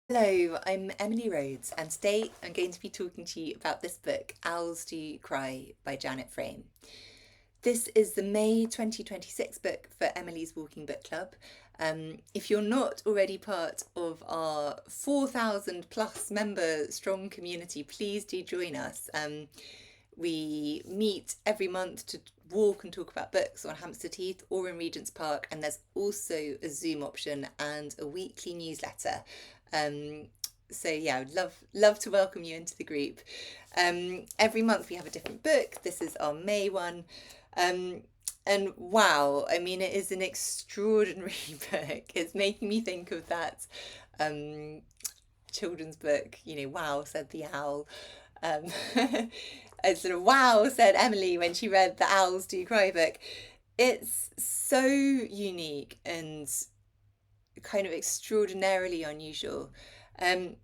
Hello, I'm Emily Rhodes, and today I'm going to be talking to you about this book, Owls Do Cry by Janet Frame. This is the May 2026 book for Emily's Walking Book Club. If you're not already part of our 4,000 plus member strong community, please do join us. We meet every month to walk and talk about books on Hampstead Heath or in Regent's Park, and there's also a Zoom option and a weekly newsletter. Um, so yeah, I would love to welcome you into the group. Every month we have a different book. This is our May one. Um, and wow, I mean, it is an extraordinary book. It's making me think of that um, children's book, Wow, said the owl. Um, and sort of wow, said Emily when she read the Owls Do Cry book. It's so unique and kind of extraordinarily unusual. Um,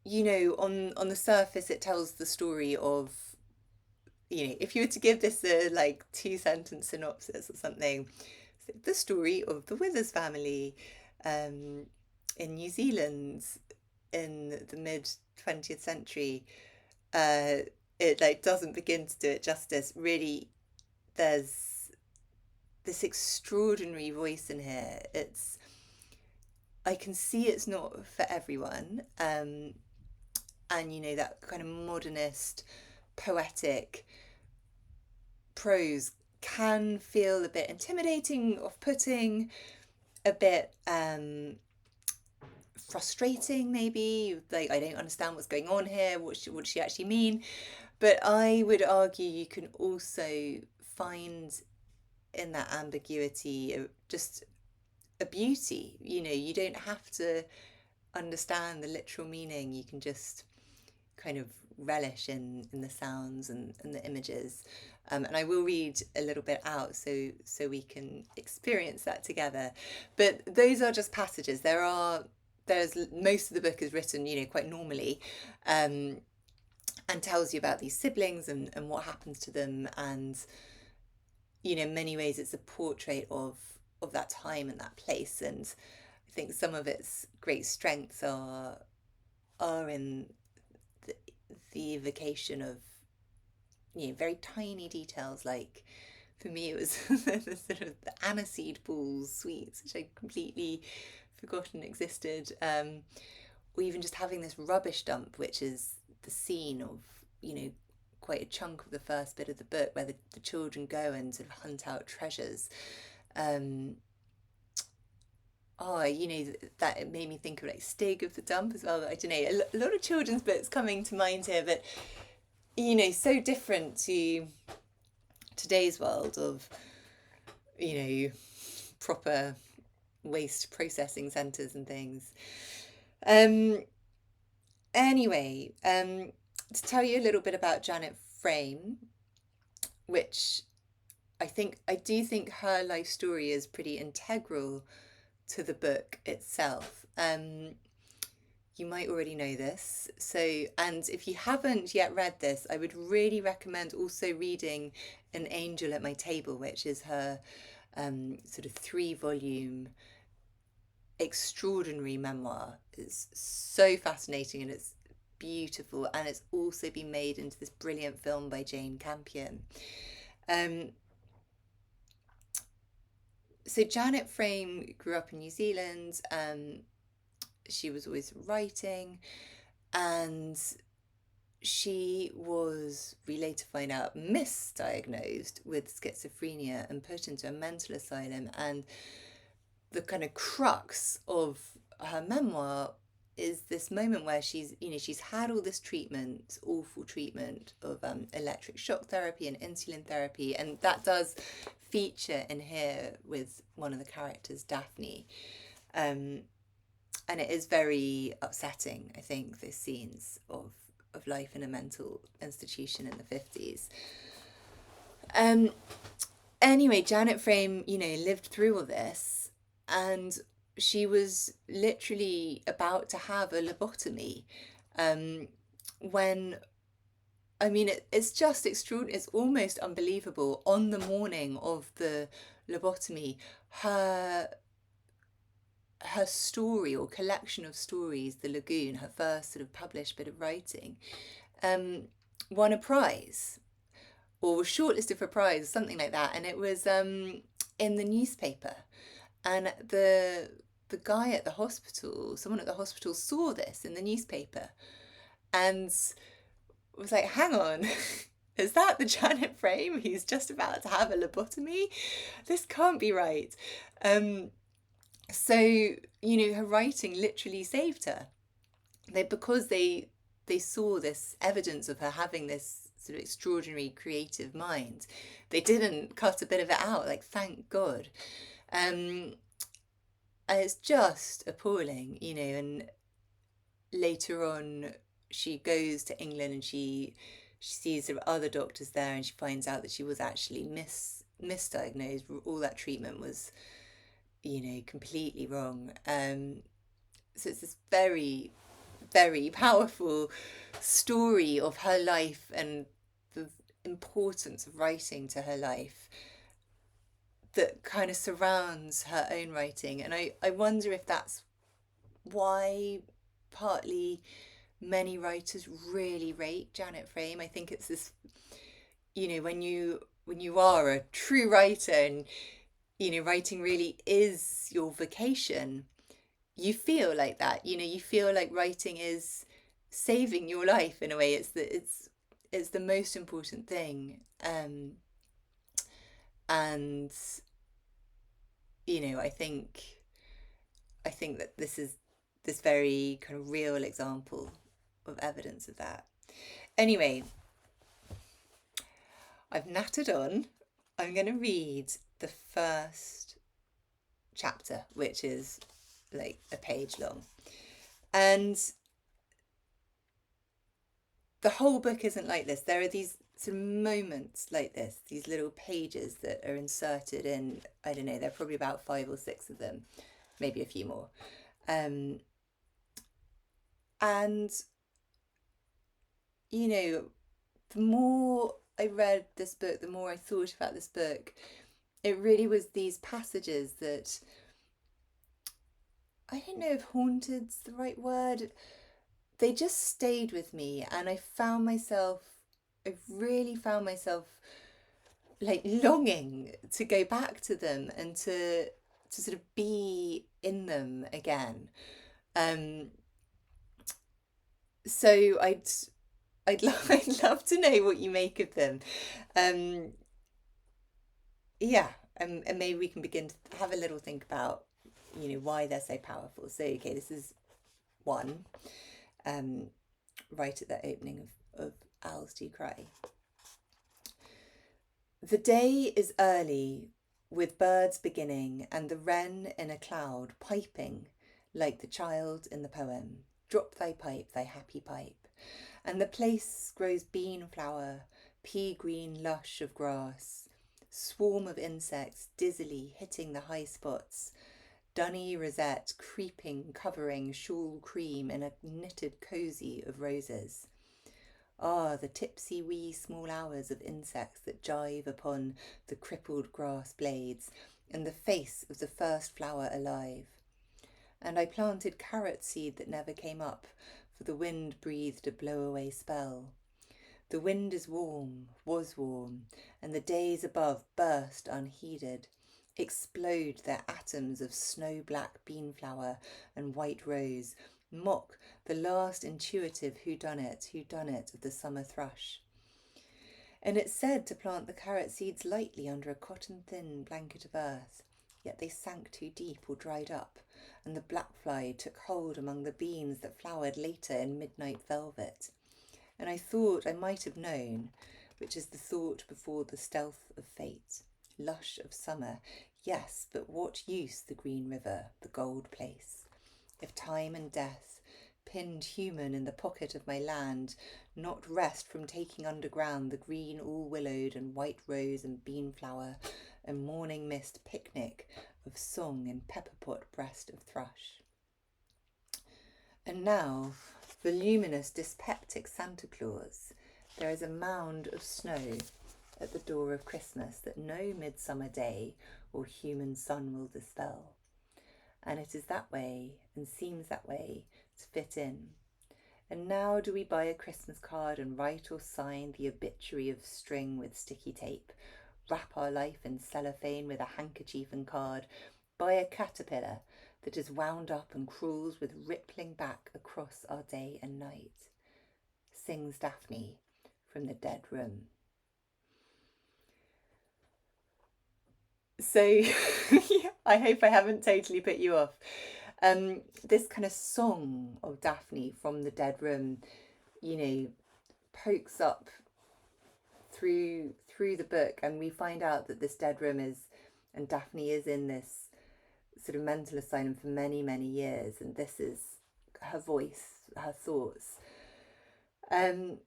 on the surface, it tells the story of, if you were to give this a like 2 sentence synopsis or something, it's like the story of the Withers family um, in New Zealand in the mid 20th century. Uh, it like doesn't begin to do it justice. Really, there's this extraordinary voice in here. I can see it's not for everyone. And that kind of modernist, poetic prose can feel a bit intimidating, off-putting, a bit frustrating maybe. Like, I don't understand what's going on here. What does she actually mean? But I would argue you can also find in that ambiguity just a beauty. You don't have to understand the literal meaning. You can just kind of relish in the sounds and the images. And I will read a little bit out so we can experience that together. But those are just passages. There's most of the book is written, quite normally, and tells you about these siblings and what happens to them. And, in many ways it's a portrait of that time and that place. And I think some of its great strengths are in the evocation of very tiny details. Like for me it was the sort of the aniseed balls sweets, which I completely forgotten existed, or even just having this rubbish dump, which is the scene of quite a chunk of the first bit of the book, where the children go and sort of hunt out treasures. um Oh, that it made me think of like Stig of the Dump as well. I don't know, a lot of children's books coming to mind here, but so different to today's world of, you know, proper waste processing centres and things. Um, anyway, to tell you a little bit about Janet Frame, which I do think her life story is pretty integral to the book itself. You might already know this. So, and if you haven't yet read this, I would really recommend also reading An Angel at My Table, which is her sort of 3 volume extraordinary memoir. It's so fascinating and it's beautiful, and it's also been made into this brilliant film by Jane Campion. Um, so Janet Frame grew up in New Zealand. She was always writing, and she was, we later find out, misdiagnosed with schizophrenia and put into a mental asylum. And the kind of crux of her memoir is this moment where she's had all this treatment, awful treatment of electric shock therapy and insulin therapy, and that does feature in here with one of the characters, Daphne. Um, and it is very upsetting, I think, those scenes of life in a mental institution in the 50s. Um, anyway, Janet Frame, lived through all this, and she was literally about to have a lobotomy when, I mean, it's just extraordinary. It's almost unbelievable. On the morning of the lobotomy, her her story or collection of stories, The Lagoon, her first sort of published bit of writing, um, won a prize or was shortlisted for a prize, something like that, and it was in the newspaper. And the guy at the hospital, someone at the hospital, saw this in the newspaper and was like, "Hang on." Is that the Janet Frame who's just about to have a lobotomy? This can't be right. So, her writing literally saved her. Because they saw this evidence of her having this sort of extraordinary creative mind, they didn't cut a bit of it out. Like, thank God. And it's just appalling, and later on she goes to England and she sees sort of other doctors there, and she finds out that she was actually misdiagnosed. All that treatment was, completely wrong. So it's this very, very powerful story of her life and the importance of writing to her life that kind of surrounds her own writing. And I wonder if that's why partly many writers really rate Janet Frame. I think it's this, when you are a true writer and writing really is your vocation, you feel like that. You feel like writing is saving your life in a way. It's the most important thing. And I think that this is this very kind of real example of evidence of that. Anyway, I've nattered on. I'm going to read the first chapter, which is like a page long. And the whole book isn't like this. There are these sort of moments like this, these little pages that are inserted in, I don't know, there are probably about 5 or 6 of them, maybe a few more. And, the more I read this book, the more I thought about this book, it really was these passages that, I don't know if haunted's the right word, they just stayed with me, and I really found myself like longing to go back to them and to sort of be in them again. So I'd love to know what you make of them. Um, yeah, and maybe we can begin to have a little think about, why they're so powerful. So, okay, this is one, right at the opening of Owls Do Cry. The day is early, with birds beginning, and the wren in a cloud piping, like the child in the poem. Drop thy pipe, thy happy pipe. And the place grows bean flower, pea green lush of grass, swarm of insects dizzily hitting the high spots, dunny rosette creeping, covering shawl cream in a knitted cosy of roses. Ah, the tipsy wee small hours of insects that jive upon the crippled grass blades, and the face of the first flower alive. And I planted carrot seed that never came up, for the wind breathed a blow-away spell. The wind is warm, was warm, and the days above burst unheeded, explode their atoms of snow-black beanflower and white rose, mock the last intuitive whodunit of the summer thrush. And it's said to plant the carrot seeds lightly under a cotton-thin blanket of earth, yet they sank too deep or dried up, and the black-fly took hold among the beans that flowered later in midnight velvet. And I thought I might have known, which is the thought before the stealth of fate, lush of summer, yes, but what use the green river, the gold place, if time and death, pinned human in the pocket of my land, not rest from taking underground the green all-willowed and white rose and beanflower and morning mist picnic of song in pepperpot breast of thrush. And now, voluminous dyspeptic Santa Claus, there is a mound of snow at the door of Christmas that no midsummer day or human sun will dispel. and it is that way and seems that way to fit in. And now do we buy a Christmas card and write or sign the obituary of string with sticky tape, wrap our life in cellophane with a handkerchief and card, buy a caterpillar that is wound up and crawls with rippling back across our day and night, sings Daphne from the dead room. So I hope I haven't totally put you off. This kind of song of Daphne from the dead room, pokes up through the book, and we find out that this dead room and Daphne is in this sort of mental asylum for many, many years, and this is her voice, her thoughts. And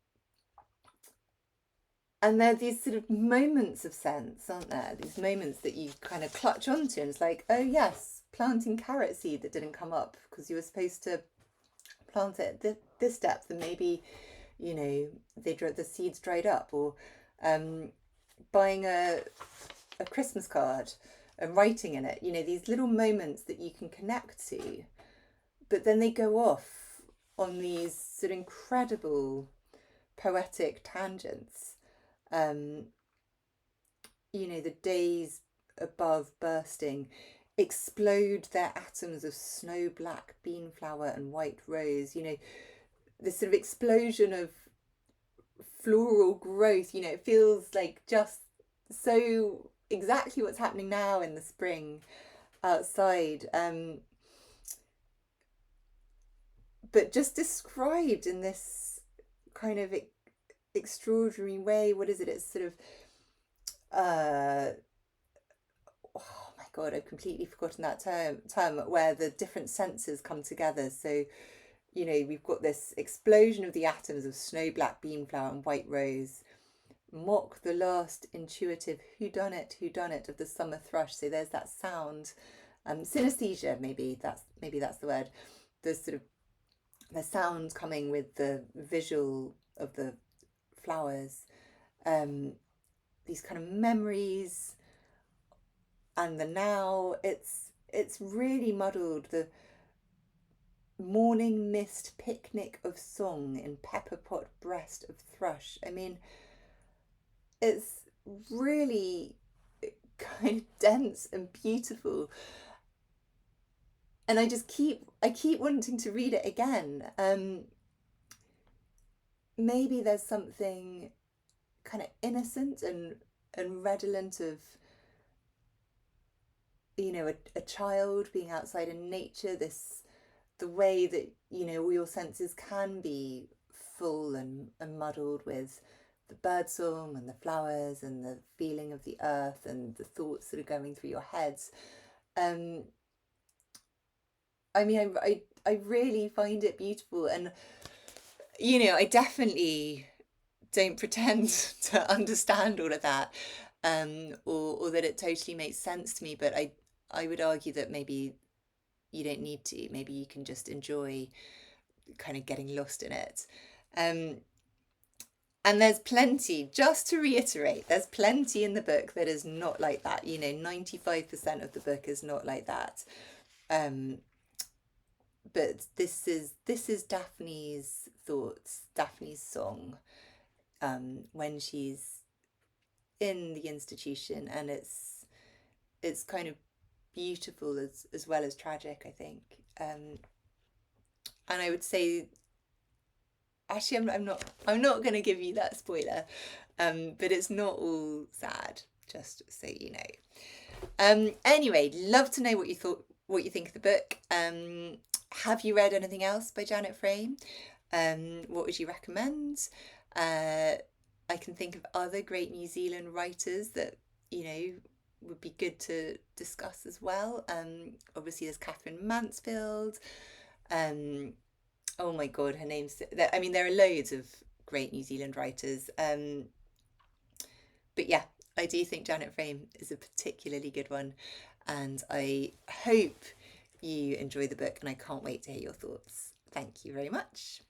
there are these sort of moments of sense, aren't there? These moments that you kind of clutch onto, and it's like, oh yes, planting carrot seed that didn't come up because you were supposed to plant it at this depth, and maybe, the seeds dried up, or buying a Christmas card and writing in it, these little moments that you can connect to, but then they go off on these sort of incredible poetic tangents. The days above bursting explode their atoms of snow black beanflower and white rose, this sort of explosion of floral growth, it feels like just so exactly what's happening now in the spring outside, but just described in this kind of extraordinary way. What is it? It's sort of oh my god, I've completely forgotten that term where the different senses come together. So we've got this explosion of the atoms of snow black beanflower and white rose, mock the last intuitive whodunit of the summer thrush. So there's that sound, synesthesia, maybe that's the word, the sort of the sound coming with the visual of the flowers, these kind of memories, and the now. It's really muddled. The morning mist picnic of song in pepper pot breast of thrush. I mean, it's really kind of dense and beautiful, and I keep wanting to read it again. Maybe there's something kind of innocent and redolent of a child being outside in nature, the way that all your senses can be full and muddled with the birdsong and the flowers and the feeling of the earth and the thoughts that are going through your heads. I mean, I really find it beautiful, and I definitely don't pretend to understand all of that, or that it totally makes sense to me, but I would argue that maybe you don't need to. Maybe you can just enjoy kind of getting lost in it. And there's plenty, just to reiterate, there's plenty in the book that is not like that. 95% of the book is not like that. But this is Daphne's thoughts, Daphne's song, when she's in the institution, and it's kind of beautiful as well as tragic, I think. And I would say, actually, I'm not going to give you that spoiler, but it's not all sad, just so you know. Anyway, love to know what you think of the book. Have you read anything else by Janet Frame? What would you recommend? I can think of other great New Zealand writers that would be good to discuss as well. Obviously there's Catherine Mansfield. Oh my god, her name's, I mean, there are loads of great New Zealand writers. But yeah, I do think Janet Frame is a particularly good one, and I hope you enjoy the book, and I can't wait to hear your thoughts. Thank you very much.